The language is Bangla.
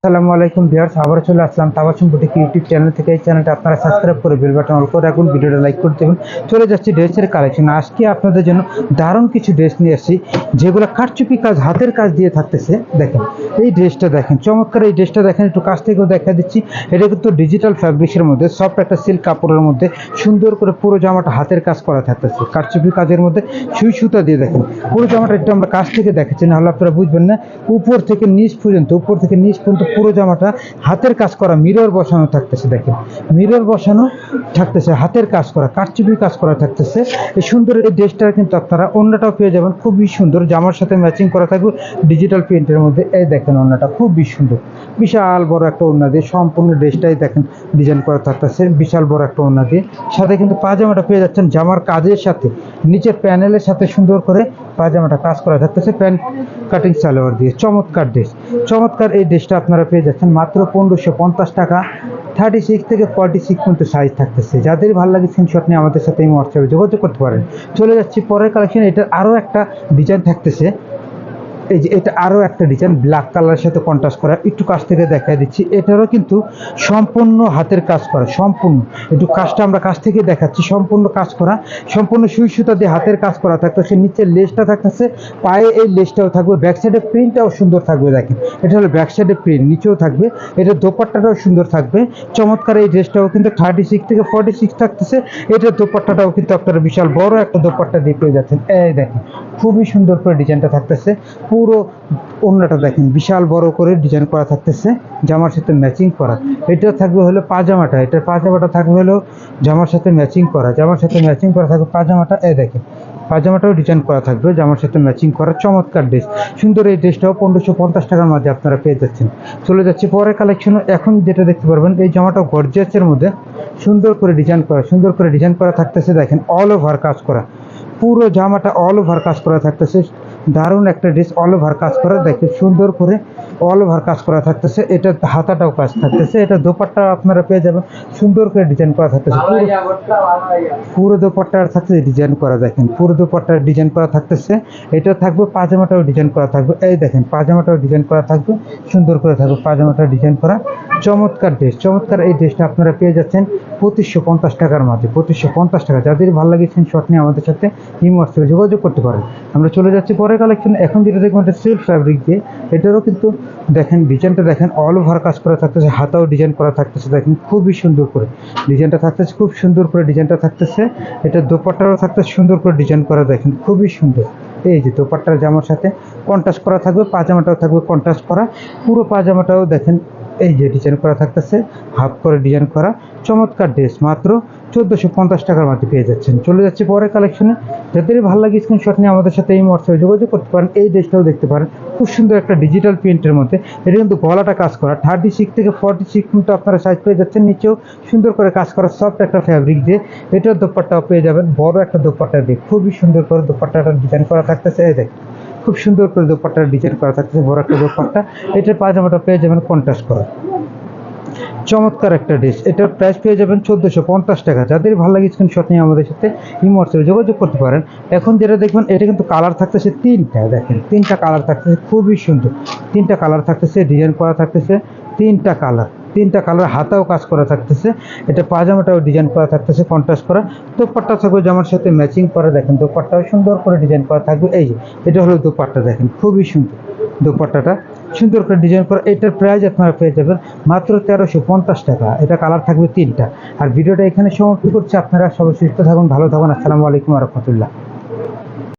আসসালামু আলাইকুম ভিউয়ার্স, আবার চলে আসলাম তাবাসসুম বুটিক ইউটিউব চ্যানেল থেকে। এই চ্যানেলটা আপনারা সাবস্ক্রাইব করে বেল বাটন অল করে রাখুন, ভিডিওটা লাইক করে দেবেন। চলে যাচ্ছি ড্রেসের কালেকশন। আজকে আপনাদের জন্য দারুণ কিছু ড্রেস নিয়ে আসছি, যেগুলো কারচুপি কাজ, হাতের কাজ দিয়ে থাকতেছে। দেখেন এই ড্রেসটা, দেখেন চমৎকার এই ড্রেসটা, দেখেন একটু কাছ থেকেও দেখা দিচ্ছি। এটা কিন্তু ডিজিটাল ফ্যাব্রিক্সের মধ্যে, সফট একটা সিল্ক কাপড়ের মধ্যে সুন্দর করে পুরো জামাটা হাতের কাজ করা থাকতেছে, কারচুপি কাজের মধ্যে সুই সুতা দিয়ে। দেখেন পুরো জামাটা একটু আমরা কাছ থেকে দেখাচ্ছি, না হলে আপনারা বুঝবেন না। উপর থেকে নিচ পর্যন্ত পুরো জামাটা হাতের কাজ করা, মিরর বসানো থাকতেছে। দেখেন মিরর বসানো থাকতেছে, হাতের কাজ করা, কারচুপি কাজ করা থাকতেছে। এই সুন্দর এই ড্রেসটা কিন্তু আপনারা অন্যটাও পেয়ে যাবেন, খুবই সুন্দর, জামার সাথে ম্যাচিং করা থাকবে ডিজিটাল প্রিন্টের মধ্যে। এই দেখেন ওড়নাটা খুবই সুন্দর, বিশাল বড় একটা ওড়না দিয়ে সম্পূর্ণ ড্রেসটাই দেখেন ডিজাইন করা থাকতেছে, বিশাল বড় একটা ওড়না দিয়ে। সাথে কিন্তু পাজামাটা পেয়ে যাচ্ছেন জামার কাজের সাথে, নিচের প্যানেলের সাথে সুন্দর করে পাজামাটা কাজ করা থাকতেছে, প্যান্ট কাটিং সালোয়ার দিয়ে। চমৎকার ড্রেস, চমৎকার এই ড্রেসটা আপনারা পেয়ে যাচ্ছেন মাত্র 1550 টাকা। 36 থেকে 46 পর্যন্ত সাইজ থাকতেছে। যাদের ভালো লাগে স্ক্রিনশট নিয়ে আমাদের সাথে এই হোয়াটসঅ্যাপে যোগাযোগ করতে পারেন। চলে যাচ্ছি পরের কালেকশন। এটার আরও একটা ডিজাইন থাকতেছে, এই যে এটা আরও একটা ডিজাইন ব্ল্যাক কালারের সাথে কন্ট্রাস্ট করা, একটু কাছ থেকে দেখাই দিচ্ছি। এটারও কিন্তু সম্পূর্ণ হাতের কাজ করা, সম্পূর্ণ একটু কাজটা আমরা কাছ থেকে দেখাচ্ছি, সম্পূর্ণ কাজ করা, সম্পূর্ণ সুই সুতা দিয়ে হাতের কাজ করা থাকতেছে। নিচের লেসটা থাকতেছে, পায়ে এই লেসটাও থাকবে, ব্যাক সাইডের প্রিন্টটাও সুন্দর থাকবে। দেখেন এটা হলো ব্যাক সাইডের প্রিন্ট, নিচেও থাকবে, এটা দোপাট্টাটাও সুন্দর থাকবে। চমৎকার এই ড্রেসটাও কিন্তু 36 থেকে 46 থাকতেছে। এটার দোপাট্টাটাও কিন্তু আপনারা বিশাল বড় একটা দোপাট্টা দিয়ে পেয়ে যাচ্ছেন। এই দেখেন খুবই সুন্দর করে ডিজাইনটা থাকতেছে, পুরো ওড়নাটা দেখেন বিশাল বড় করে ডিজাইন করা থাকতেছে, জামার সাথে ম্যাচিং করা। এটা থাকবে হলো পাজামাটা, এটার পাজামাটা থাকবে হলো জামার সাথে ম্যাচিং করা, জামার সাথে ম্যাচিং করা থাকবে পাজামাটা। এই দেখেন পাজামাটাও ডিজাইন করা থাকবে, জামার সাথে ম্যাচিং করা। চমৎকার ড্রেস, সুন্দর এই ড্রেসটাও 1550 টাকার মধ্যে আপনারা পেয়ে যাচ্ছেন। চলে যাচ্ছে পরের কালেকশনে। এখন যেটা দেখতে পারবেন, এই জামাটাও গর্জিয়াসের মধ্যে সুন্দর করে ডিজাইন করা, সুন্দর করে ডিজাইন করা থাকতেছে। দেখেন অল ওভার কাজ করা, পুরো জামাটা অল ওভার কাজ করা থাকতেছে। দারুণ একটা ড্রেস, অল ওভার কাজ করা। দেখেন সুন্দর করে অল ওভার কাজ করা থাকতেছে। এটা হাতাটাও কাজ থাকতেছে, এটা দোপাট্টা আপনারা পেয়ে যাবেন সুন্দর করে ডিজাইন করা থাকতেছে। পুরো দোপাট্টার থাকতেছে ডিজাইন করা, দেখেন পুরো দোপাট্টার ডিজাইন করা থাকতেছে। এটা থাকবে পাজামাটাও ডিজাইন করা থাকবে। এই দেখেন পাজামাটাও ডিজাইন করা থাকবে, সুন্দর করে থাকবে পাজামাটা ডিজাইন করা। চমৎকার ড্রেস, চমৎকার এই ড্রেসটা আপনারা পেয়ে যাচ্ছেন 2550 টাকার মাঝে। 2550 টাকা। যাদের ভালো লাগেছেন শর্ট নিয়ে আমাদের সাথে এই হোয়াটসঅ্যাপে যোগাযোগ করতে পারেন। আমরা চলে যাচ্ছি পরের কালেকশন। এখন যেটা দেখবেন এটা সিল্ক ফ্যাব্রিক দিয়ে, এটারও কিন্তু দেখেন ডিজাইনটা দেখেন অল ওভার কাজ করা থাকতেছে, হাতাও ডিজাইন করা থাকতেছে। দেখেন খুবই সুন্দর করে ডিজাইনটা থাকতেছে, খুব সুন্দর করে ডিজাইনটা থাকতেছে। এটা দোপাট্টারও থাকতেছে সুন্দর করে ডিজাইন করা, দেখেন খুবই সুন্দর। এই যে দোপাট্টার জামার সাথে কন্ট্রাস্ট করা থাকবে, পাজামাটাও থাকবে কন্ট্রাস্ট করা। পুরো পাজামাটাও দেখেন এই যে ডিজাইন করা থাকতেছে, হাফ করে ডিজাইন করা। চমৎকার ড্রেস, মাত্র 1450 টাকার মধ্যে পেয়ে যাচ্ছেন। চলে যাচ্ছে পরের কালেকশনে। যাদের ভালো লাগে স্ক্রিনশট নিয়ে আমাদের সাথে এই হোয়াটসঅ্যাপে যোগাযোগ করতে পারেন। এই ড্রেসটাও দেখতে পারেন, খুব সুন্দর একটা ডিজিটাল প্রিন্টের মধ্যে। এটা কিন্তু গলাটা কাজ করা, 36 থেকে 46 কিন্তু আপনারা সাইজ পেয়ে যাচ্ছেন। নিচেও সুন্দর করে কাজ করা সফট একটা ফ্যাব্রিক দিয়ে। এটার দোপাট্টাও পেয়ে যাবেন বড় একটা দোপাট্টা দিয়ে, খুবই সুন্দর করে দোপাট্টাটা ডিজাইন করা থাকতেছে। এই দেখ খুব সুন্দর করে দোপাট্টার ডিজাইন করা থাকতেছে, বড় একটা দোপাট্টা। এটার পাজামাটা পেয়ে যাবেন কন্ট্রাস্ট করা। চমৎকার একটা ড্রেস, এটার প্রাইস পেয়ে যাবেন 1450 টাকা। যাদের ভালো লাগে স্ক্রিনশট নিয়ে আমাদের সাথে এই হোয়াটসঅ্যাপে যোগাযোগ করতে পারেন। এখন যেটা দেখবেন, এটা কিন্তু কালার থাকতেছে তিনটা, দেখেন তিনটা কালার থাকতেছে, খুবই সুন্দর। তিনটা কালার থাকতেছে, ডিজাইন করা থাকতেছে, তিনটা কালার হাতাও কাজ করা থাকতেছে। এটা পাজামাটাও ডিজাইন করা থাকতেছে কন্ট্রাস্ট করা। দোপাট্টা থাকবে জামার সাথে ম্যাচিং করা, দেখেন দোপাট্টাও সুন্দর করে ডিজাইন করা থাকবে। এই যে এটা হলো দোপাট্টা, দেখেন খুবই সুন্দর দোপাট্টাটা সুন্দর করে ডিজাইন করা। এটার প্রাইস আপনারা পেয়ে যাবেন মাত্র 1350 টাকা। এটা কালার থাকবে তিনটা। আর ভিডিওটা এখানে সমাপ্তি করছি। আপনারা সবাই সুস্থ থাকুন, ভালো থাকুন। আসসালামু আলাইকুম ওয়া রাহমাতুল্লাহ।